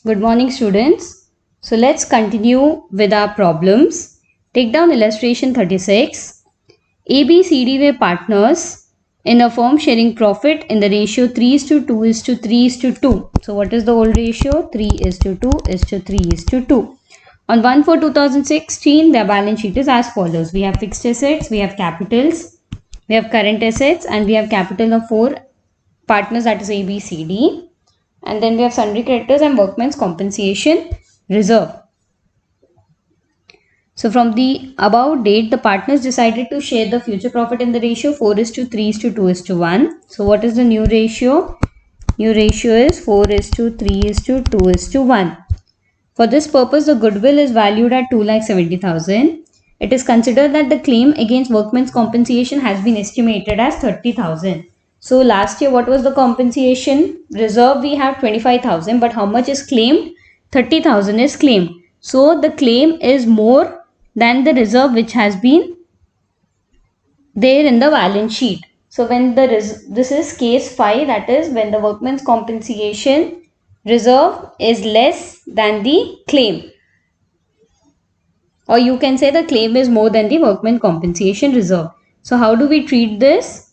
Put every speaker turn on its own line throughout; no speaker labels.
Good morning, students. So let's continue with our problems. Take down illustration 36. A, B, C, D were partners in a firm sharing profit in the ratio 3 is to 2 is to 3 is to 2. So what is the old ratio? 3 is to 2 is to 3 is to 2. On 1/4/2016, their balance sheet is as follows. We have fixed assets, we have capitals, we have current assets, and we have capital of 4 partners, that is A, B, C, D. And then we have sundry creditors and workmen's compensation reserve. So from the above date, the partners decided to share the future profit in the ratio 4 is to 3 is to 2 is to 1. So what is the new ratio? New ratio is 4 is to 3 is to 2 is to 1. For this purpose, the goodwill is valued at 2,70,000. It is considered that the claim against workmen's compensation has been estimated as 30,000. So last year, what was the compensation reserve? We have 25,000, but how much is claimed? 30,000 is claimed. So the claim is more than the reserve which has been there in the balance sheet. So when this is case 5, that is when the workmen's compensation reserve is less than the claim. Or you can say the claim is more than the workmen's compensation reserve. So how do we treat this?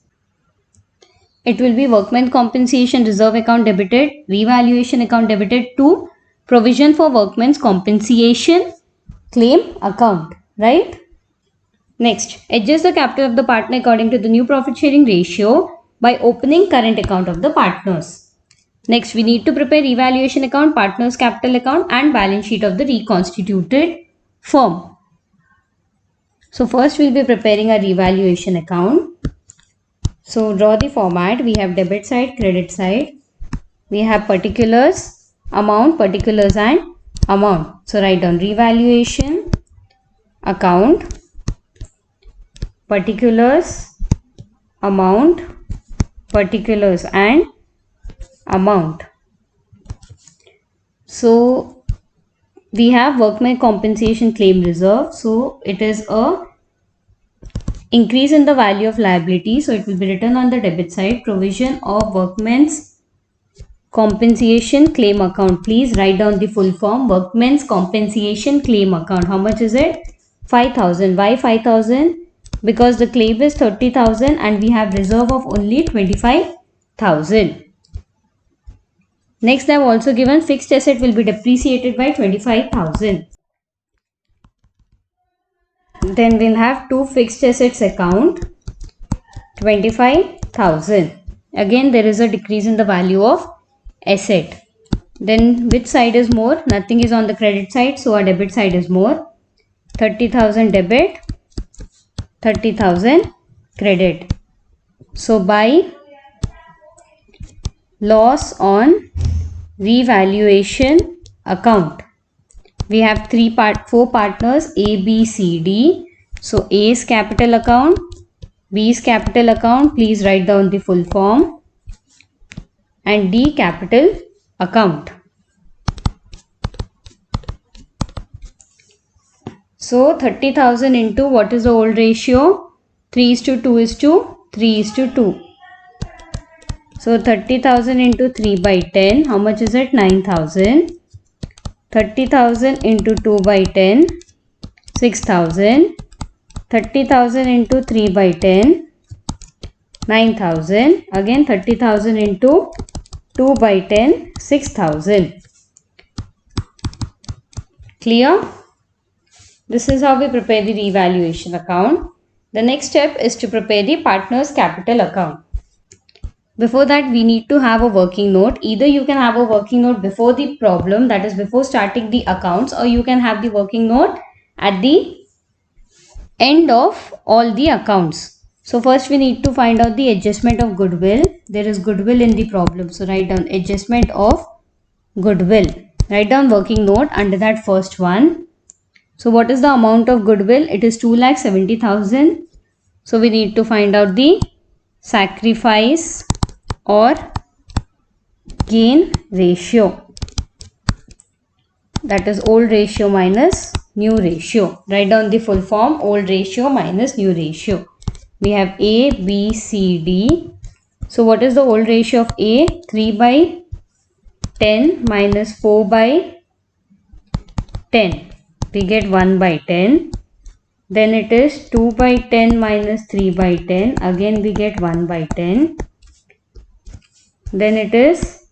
It will be workmen's compensation reserve account debited, revaluation account debited to provision for workmen's compensation claim account, right? Next, adjust the capital of the partner according to the new profit sharing ratio by opening current account of the partners. Next, we need to prepare revaluation account, partners capital account and balance sheet of the reconstituted firm. So first we'll be preparing a revaluation account. So draw the format. We have debit side, credit side. We have particulars, amount, particulars and amount. So write down revaluation account, particulars, amount, particulars and amount. So we have workman compensation claim reserve. So it is a increase in the value of liability. So it will be written on the debit side, provision of workmen's compensation claim account. Please write down the full form, workmen's compensation claim account. How much is it? 5,000. Why 5,000? Because the claim is 30,000 and we have reserve of only 25,000. Next, they have also given fixed asset will be depreciated by 25,000. Then we'll have two fixed assets account, 25,000. Again, there is a decrease in the value of asset. Then which side is more? Nothing is on the credit side, so our debit side is more. 30,000 debit, 30,000 credit. So by loss on revaluation account, we have four partners A, B, C, D. So A's capital account, B's capital account, please write down the full form, and D capital account. So 30,000 into what is the old ratio? 3 is to 2 is to 3 is to 2. So 30,000 into 3 by 10, how much is it? 9,000. 30,000 into 2 by 10, 6,000. 30,000 into 3 by 10, 9,000. Again 30,000 into 2 by 10, 6,000. Clear? This is how we prepare the revaluation account. The next step is to prepare the partner's capital account. Before that, we need to have a working note. Either you can have a working note before the problem, that is before starting the accounts, or you can have the working note at the end of all the accounts. So first we need to find out the adjustment of goodwill. There is goodwill in the problem. So write down adjustment of goodwill. Write down working note under that first one. So what is the amount of goodwill? It is 2,70,000. So we need to find out the sacrifice or gain ratio, that is old ratio minus new ratio. Write down the full form, old ratio minus new ratio. We have A, B, C, D. So what is the old ratio of A? 3 by 10 minus 4 by 10. We get 1 by 10. Then it is 2 by 10 minus 3 by 10. Again we get 1 by 10. Then it is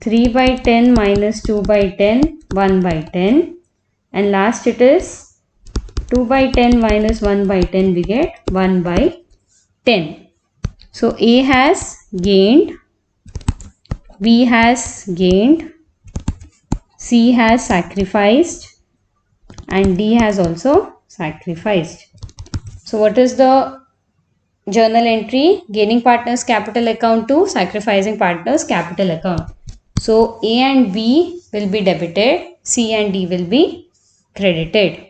3 by 10 minus 2 by 10, 1 by 10. And last it is 2 by 10 minus 1 by 10, we get 1 by 10. So A has gained, B has gained, C has sacrificed, and D has also sacrificed. So what is the journal entry? Gaining partners capital account to sacrificing partners capital account. So A and B will be debited, C and D will be credited.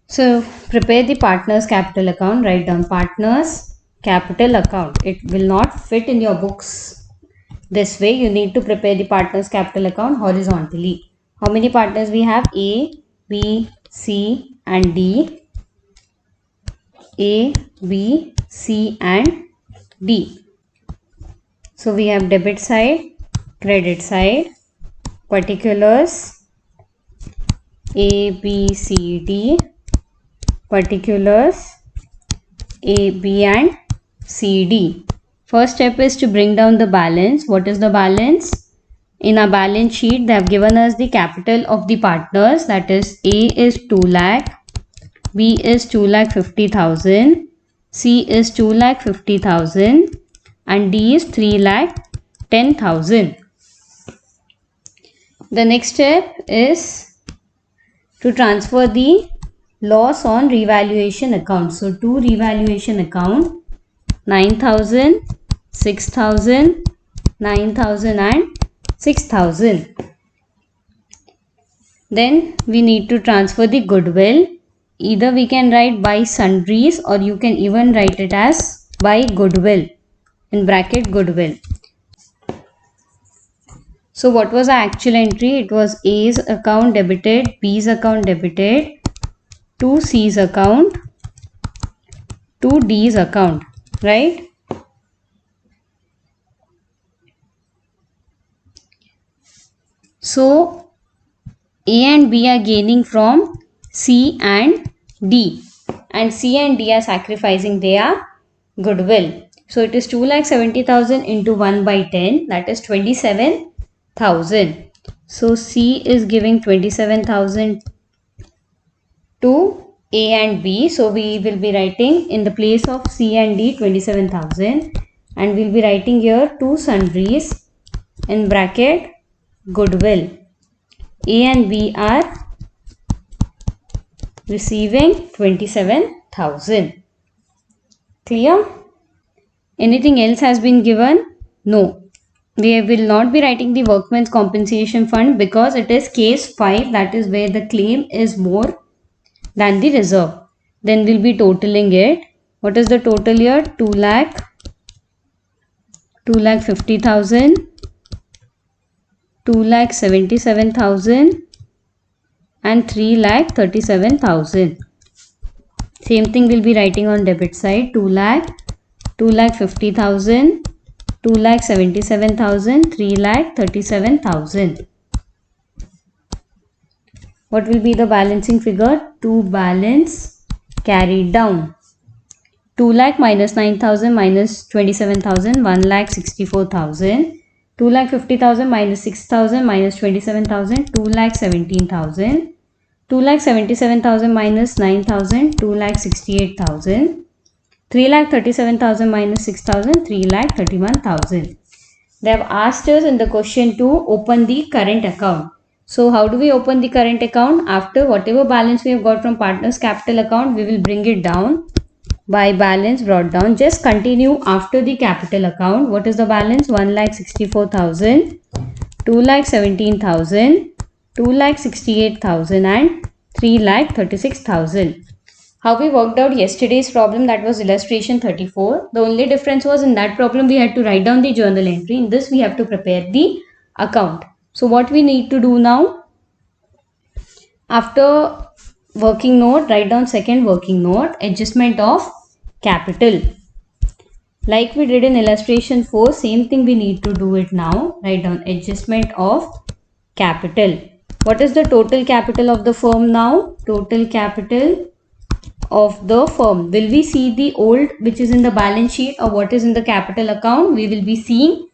So prepare the partners capital account, write down partners capital account. It will not fit in your books this way. You need to prepare the partners capital account horizontally. How many partners we have? A, B, C and D. A, B, C and D. So we have debit side, credit side, particulars A, B, C, D, particulars A, B and C, D. First step is to bring down the balance. What is the balance? In our balance sheet, they have given us the capital of the partners, that is A is 2 lakh, B is 2,50,000, C is 2,50,000 and D is 3,10,000. The next step is to transfer the loss on revaluation account. So to revaluation account, 9,000, 6,000, 9,000 and 6,000. Then we need to transfer the goodwill. Either we can write by sundries or you can even write it as by goodwill, in bracket goodwill. So what was our actual entry? It was A's account debited, B's account debited, to C's account, to D's account, right? So A and B are gaining from C and D, and C and D are sacrificing their goodwill. So it is 2,70,000 into 1 by 10, that is 27,000. So C is giving 27,000 to A and B. So we will be writing in the place of C and D 27,000, and we will be writing here two sundries in bracket goodwill. A and B are receiving 27,000. Clear? Anything else has been given? No. We will not be writing the workmen's compensation fund because it is case 5, that is where the claim is more than the reserve. Then we'll be totaling it. What is the total here? 2 lakh, 2,50,000, 2,77,000 and 3,37,000. Same thing we'll be writing on debit side. 2 lakh, 2,50,000, 2,77,000, 3,37,000. What will be the balancing figure? To balance carried down. 2 lakh minus 9,000 minus 27,000, 1,64,000. 2,50,000 minus 6,000 minus 27,000, 2,17,000. 2,77,000 minus 9,000, 2,68,000. 3,37,000 minus 6,000, 3,31,000. They have asked us in the question to open the current account. So how do we open the current account? After whatever balance we have got from partners capital account, we will bring it down by balance brought down. Just continue after the capital account. What is the balance? 1,64,000, 2,17,000, 2,68,000 and 3,36,000. How we worked out yesterday's problem, that was illustration 34. The only difference was in that problem we had to write down the journal entry. In this we have to prepare the account. So what we need to do now? After working note, write down second working note, adjustment of capital. Like we did in illustration 4, same thing we need to do it now. Write down adjustment of capital. What is the total capital of the firm now? Total capital of the firm. Will we see the old which is in the balance sheet or what is in the capital account? We will be seeing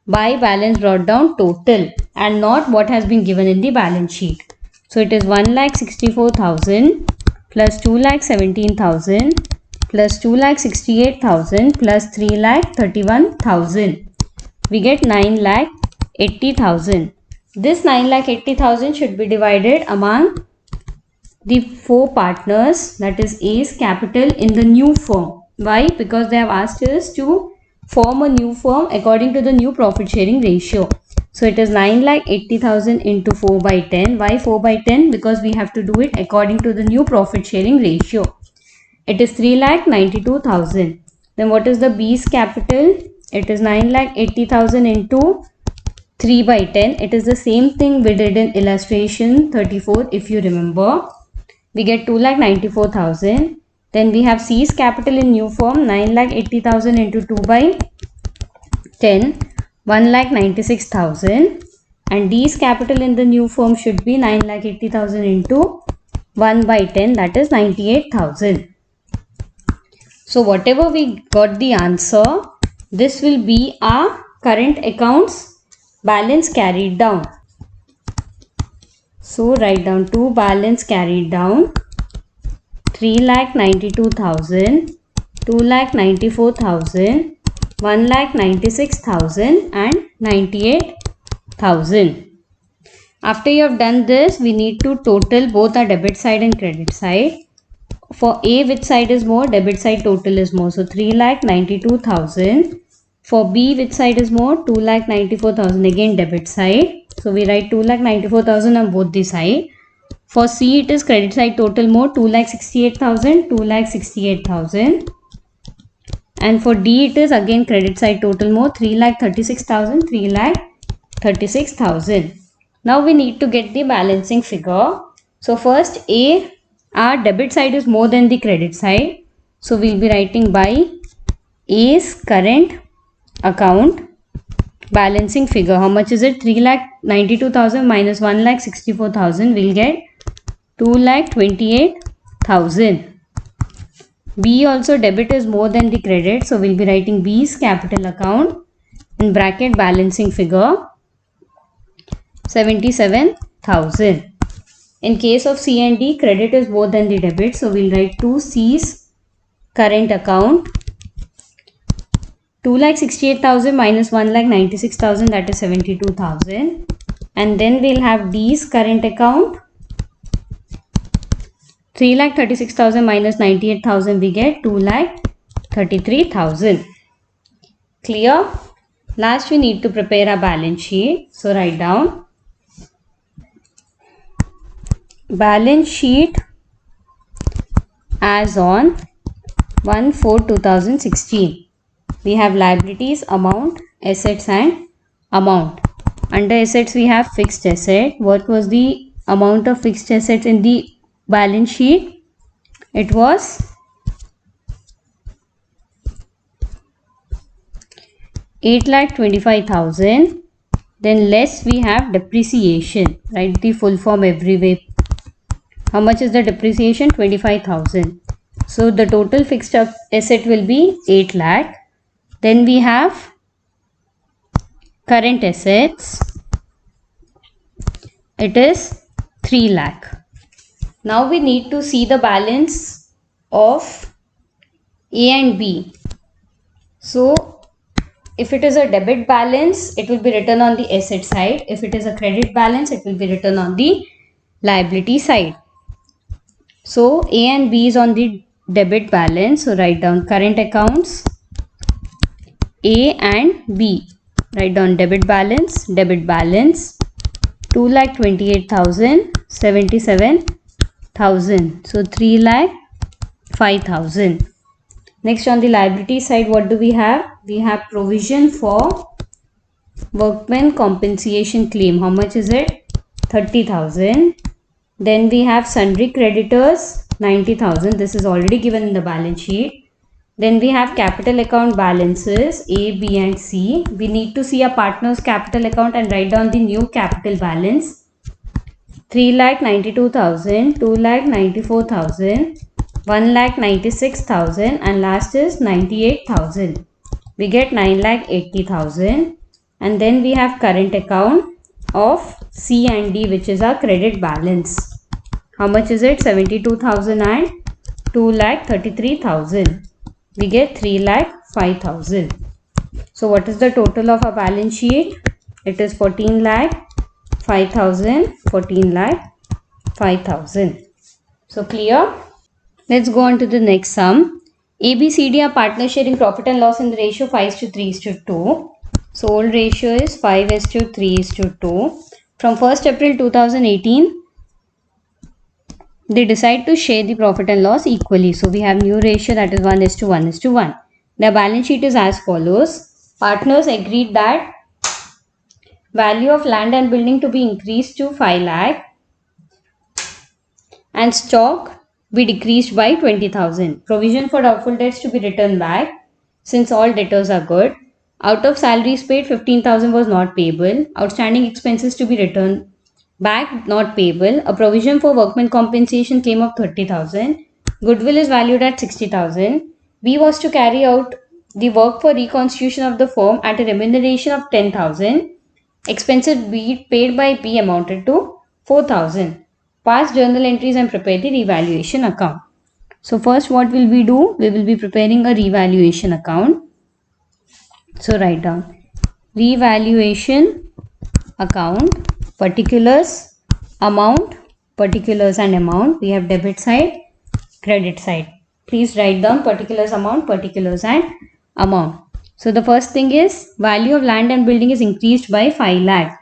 by balance brought down total and not what has been given in the balance sheet. So it is 1,64,000 plus 2,17,000 plus 2,68,000 plus 3,31,000. We get 9,80,000. This 9,80,000 should be divided among the 4 partners, that is A's capital in the new firm. Why? Because they have asked us to form a new firm according to the new profit sharing ratio. So it is 9,80,000 into 4 by 10. Why 4 by 10? Because we have to do it according to the new profit sharing ratio. It is 3,92,000. Then what is the B's capital? It is 9,80,000 into 3 by 10. It is the same thing we did in illustration 34 if you remember. We get 2,94,000. Then we have C's capital in new form, 9,80,000 into 2 by 10, 1,96,000. And D's capital in the new form should be 9,80,000 into 1 by 10, that is 98,000. So whatever we got the answer, this will be our current accounts balance carried down. So write down to balance carried down 3,92,000, 2,94,000, 1,96,000 and 98,000. After you have done this, we need to total both our debit side and credit side. For A, which side is more? Debit side total is more. So 3,92,000. For B, which side is more? 2,94,000. Again debit side. So we write 2,94,000 on both the side. For C, it is credit side total more, 2,68,000, 2,68,000. And for D, it is again credit side total more, 3,36,000, 3,36,000. Now we need to get the balancing figure. So first A, our debit side is more than the credit side. So we will be writing by A's current account balancing figure. How much is it? 3,92,000 minus 1,64,000 will get 2,28,000. B also debit is more than the credit. So we'll be writing B's capital account in bracket balancing figure 77,000. In case of C and D, credit is more than the debit. So we'll write 2C's current account 2,68,000 minus 1,96,000, that is 72,000. And then we'll have D's current account 3,36,000 minus 98,000, we get 2,33,000. Clear? Last we need to prepare our balance sheet. So write down balance sheet as on 1/4/2016. We have liabilities, amount, assets and amount. Under assets we have fixed asset. What was the amount of fixed assets in the balance sheet? It was 8,25,000. Then less we have depreciation. Write the full form everywhere. How much is the depreciation? 25,000. So the total fixed asset will be 8 lakh. Then we have current assets. It is 3 lakh. Now we need to see the balance of A and B. So if it is a debit balance, it will be written on the asset side. If it is a credit balance, it will be written on the liability side. So A and B is on the debit balance. So write down current accounts A and B. Write down debit balance, 2,28,000, 77,000. So 3,05,000. Next on the liability side, what do we have? We have provision for workman compensation claim. How much is it? 30,000. Then we have sundry creditors, 90,000. This is already given in the balance sheet. Then we have capital account balances A, B and C. We need to see a partner's capital account and write down the new capital balance. 3,92,000, 2,94,000, 1,96,000 and last is 98,000. We get 9,80,000 and then we have current account of C and D, which is our credit balance. How much is it? 72,000 and 2,33,000. We get 3,05,000. So what is the total of our balance sheet? It is 14,05,000, 14,05,000. So clear? Let's go on to the next sum. ABCD are partners sharing profit and loss in the ratio 5:3:2. So old ratio is 5:3:2. From 1st April 2018, they decide to share the profit and loss equally. So we have new ratio, that is 1:1:1. The balance sheet is as follows. Partners agreed that value of land and building to be increased to 5 lakh and stock be decreased by 20,000. Provision for doubtful debts to be returned back since all debtors are good. Out of salaries paid, 15,000 was not payable. Outstanding expenses to be returned back, not payable. A provision for workman compensation claim of 30,000. Goodwill is valued at 60,000. B was to carry out the work for reconstitution of the firm at a remuneration of 10,000. Expenses be paid by B amounted to 4,000. Pass journal entries and prepare the revaluation account. So first what will we do? We will be preparing a revaluation account. So write down revaluation account, particulars, amount, particulars and amount. We have debit side, credit side. Please write down particulars, amount, particulars and amount. So the first thing is value of land and building is increased by 5 lakh.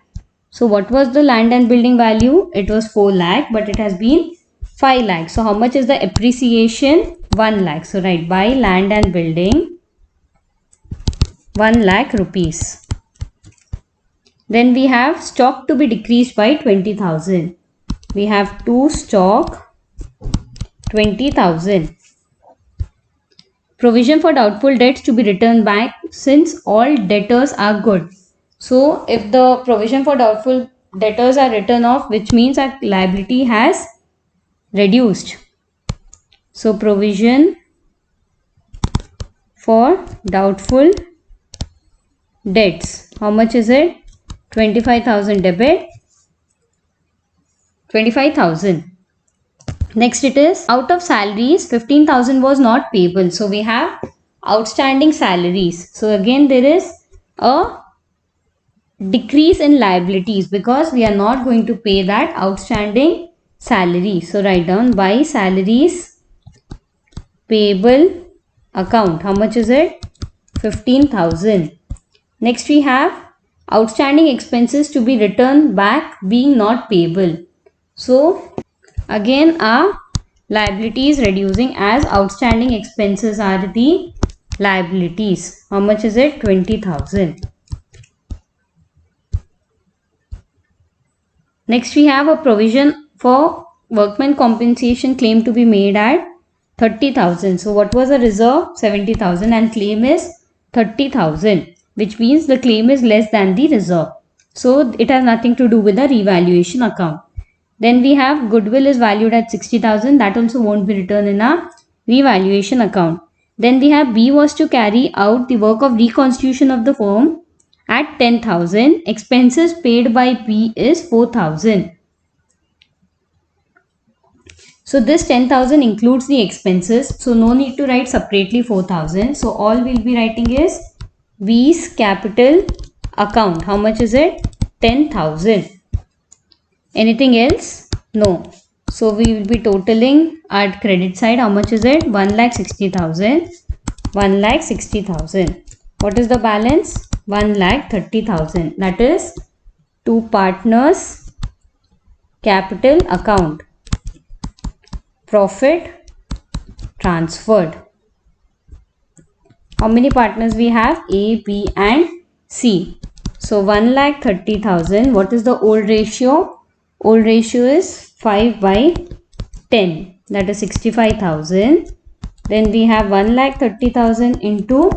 So what was the land and building value? It was 4 lakh, but it has been 5 lakh. So how much is the appreciation? 1 lakh. So write by land and building 1 lakh rupees. Then we have stock to be decreased by 20,000. We have to stock 20,000. Provision for doubtful debts to be returned back since all debtors are good. So if the provision for doubtful debtors are written off, which means our liability has reduced. So provision for doubtful debts. How much is it? 25,000 debit. 25,000. Next it is out of salaries 15,000 was not payable. So we have outstanding salaries. So again there is a decrease in liabilities because we are not going to pay that outstanding salary. So write down by salaries payable account. How much is it? 15,000. Next we have outstanding expenses to be returned back being not payable. So again our liability is reducing as outstanding expenses are the liabilities. How much is it? 20,000. Next we have a provision for workman compensation claim to be made at 30,000. So what was the reserve? 70,000 and claim is 30,000, which means the claim is less than the reserve. So it has nothing to do with the revaluation account. Then we have goodwill is valued at 60,000. That also won't be returned in a revaluation account. Then we have B was to carry out the work of reconstitution of the firm at 10,000. Expenses paid by B is 4,000. So this 10,000 includes the expenses. So no need to write separately 4,000. So all we'll be writing is B's capital account. How much is it? 10,000. Anything else? No. So we will be totaling at credit side. How much is it? 1,60,000. 1,60,000. What is the balance? 1,30,000. That is two partners capital account. Profit transferred. How many partners we have? A, B and C. So 1,30,000. What is the old ratio? Old ratio is 5/10. That is 65,000. Then we have 1,30,000 into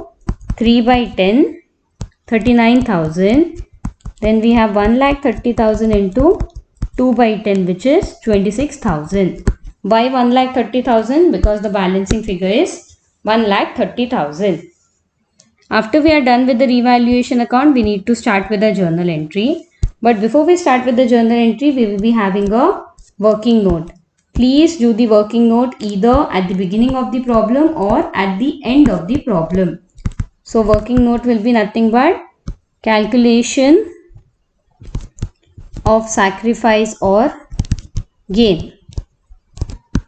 3 by 10, 39,000. Then we have 1,30,000 into 2 by 10, which is 26,000. Why 1,30,000? Because the balancing figure is 1,30,000. After we are done with the revaluation account, we need to start with a journal entry. But before we start with the journal entry, we will be having a working note. Please do the working note either at the beginning of the problem or at the end of the problem. So working note will be nothing but calculation of sacrifice or gain.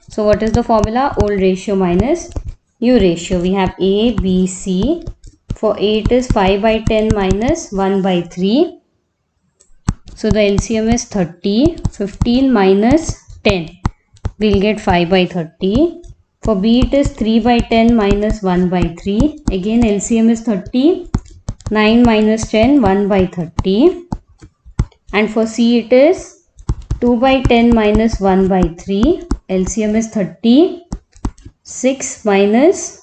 So what is the formula? Old ratio minus new ratio. We have A, B, C. For A it is 5 by 10 minus 1 by 3. So the LCM is 30. 15 minus 10. We'll get 5 by 30. For B it is 3 by 10 minus 1 by 3. Again LCM is 30. 9 minus 10, 1 by 30. And for C it is 2 by 10 minus 1 by 3. LCM is 30. 6 minus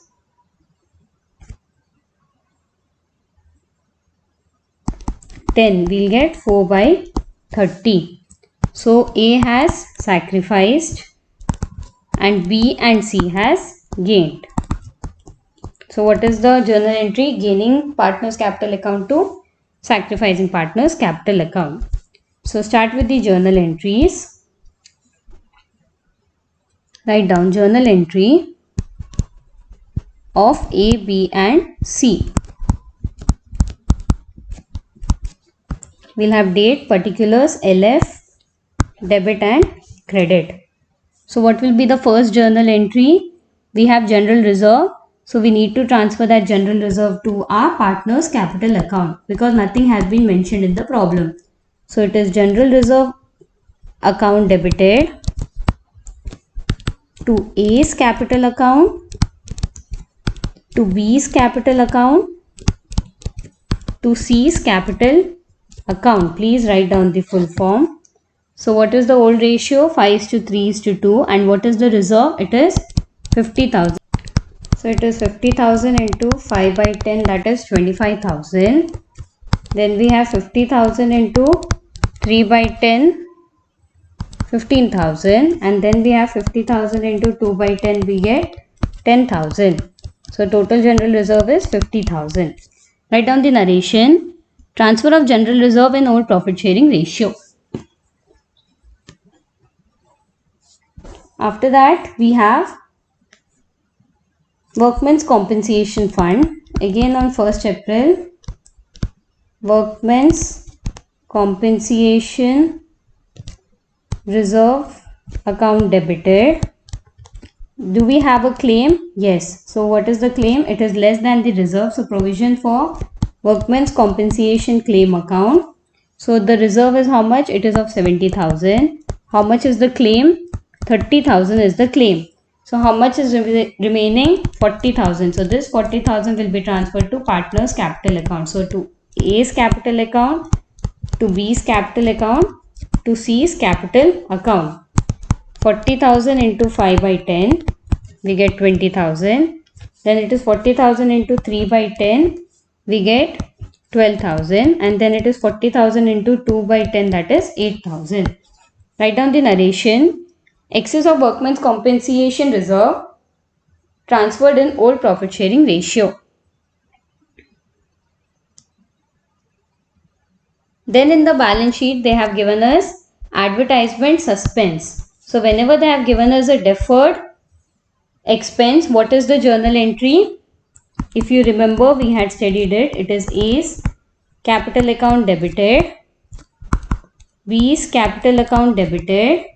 10, we'll get 4 by 30. So A has sacrificed and B and C has gained. So what is the journal entry? Gaining partner's capital account to sacrificing partner's capital account. So start with the journal entries. Write down journal entry of A, B and C. We'll have date, particulars, LF, debit and credit. So what will be the first journal entry? We have general reserve. So we need to transfer that general reserve to our partner's capital account because nothing has been mentioned in the problem. So it is general reserve account debited to A's capital account, to B's capital account, to C's capital account. Please write down the full form. So what is the old ratio? 5:3:2. And what is the reserve? It is 50,000. So it is 50,000 into 5 by 10, that is 25,000. Then we have 50,000 into 3 by 10, 15,000. And then we have 50,000 into 2 by 10, we get 10,000. So total general reserve is 50,000. Write down the narration. Transfer of general reserve in old profit sharing ratio. After that, we have Workmen's Compensation Fund. Again on 1st April, Workmen's Compensation Reserve account debited. Do we have a claim? Yes. So what is the claim? It is less than the reserve. So provision for Workmen's Compensation Claim account. So the reserve is how much? It is of 70,000. How much is the claim? 30,000 is the claim. So how much is remaining? 40,000. So this 40,000 will be transferred to partner's capital account. So to A's capital account, to B's capital account, to C's capital account. 40,000 into 5 by 10, we get 20,000. Then it is 40,000 into 3 by 10, we get 12,000. And then it is 40,000 into 2 by 10, that is 8,000. Write down the narration. Excess of Workmen's Compensation Reserve transferred in old profit sharing ratio. Then in the balance sheet, they have given us advertisement suspense. So whenever they have given us a deferred expense, what is the journal entry? If you remember, we had studied it. It is A's capital account debited, B's capital account debited,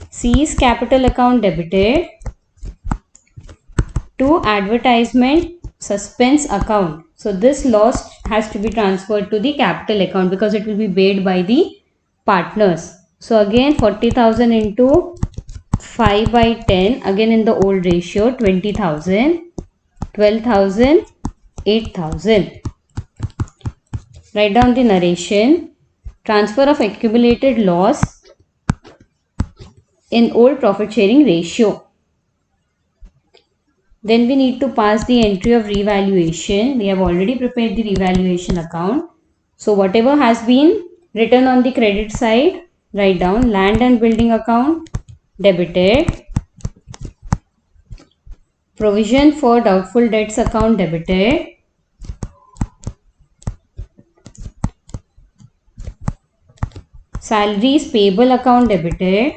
C's capital account debited to advertisement suspense account. So this loss has to be transferred to the capital account because it will be paid by the partners. So again 40,000 into 5 by 10, again in the old ratio, 20,000, 12,000, 8,000. Write down the narration. Transfer of accumulated loss in old profit sharing ratio. Then we need to pass the entry of revaluation. We have already prepared the revaluation account. So whatever has been written on the credit side, write down land and building account, debited. Provision for doubtful debts account, debited. Salaries payable account, debited.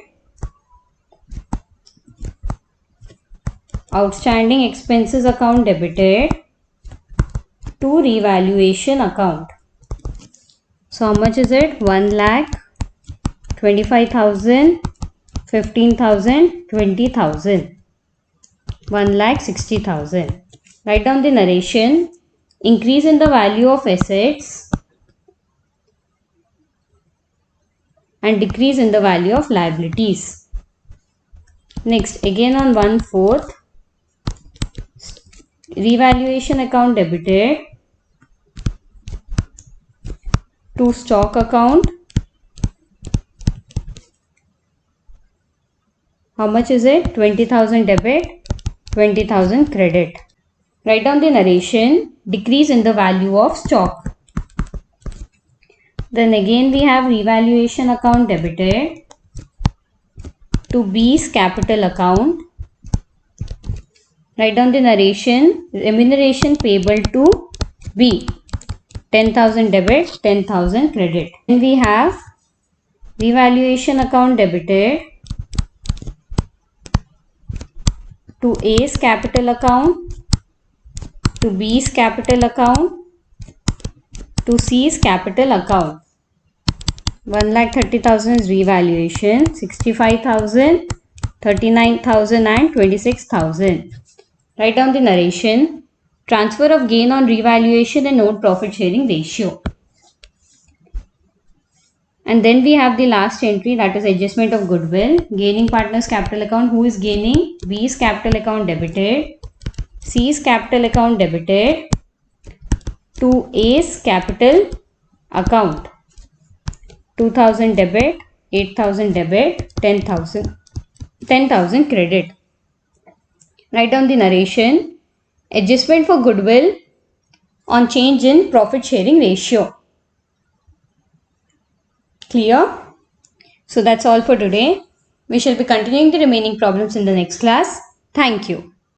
Outstanding expenses account, debited to revaluation account. So how much is it? 1 lakh, 25,000, 15,000, 20,000. 1,60,000. Write down the narration. Increase in the value of assets and decrease in the value of liabilities. Next, again on 1/4, revaluation account, debited to stock account. How much is it? 20,000 debit, 20,000 credit. Write down the narration. Decrease in the value of stock. Then again we have revaluation account, debited to B's capital account. Write down the narration. Remuneration payable to B. 10,000 debit, 10,000 credit. Then we have revaluation account, debited to A's capital account, to B's capital account, to C's capital account. 1,30,000 is revaluation, 65,000, 39,000 and 26,000. Write down the narration. Transfer of gain on revaluation and note profit sharing ratio. And then we have the last entry, that is adjustment of goodwill. Gaining partner's capital account. Who is gaining? B's capital account, debited. C's capital account, debited to A's capital account. 2,000 debit, 8,000 debit, 10,000. 10,000 credit. Write down the narration. Adjustment for goodwill on change in profit sharing ratio. Clear? So that's all for today. We shall be continuing the remaining problems in the next class. Thank you.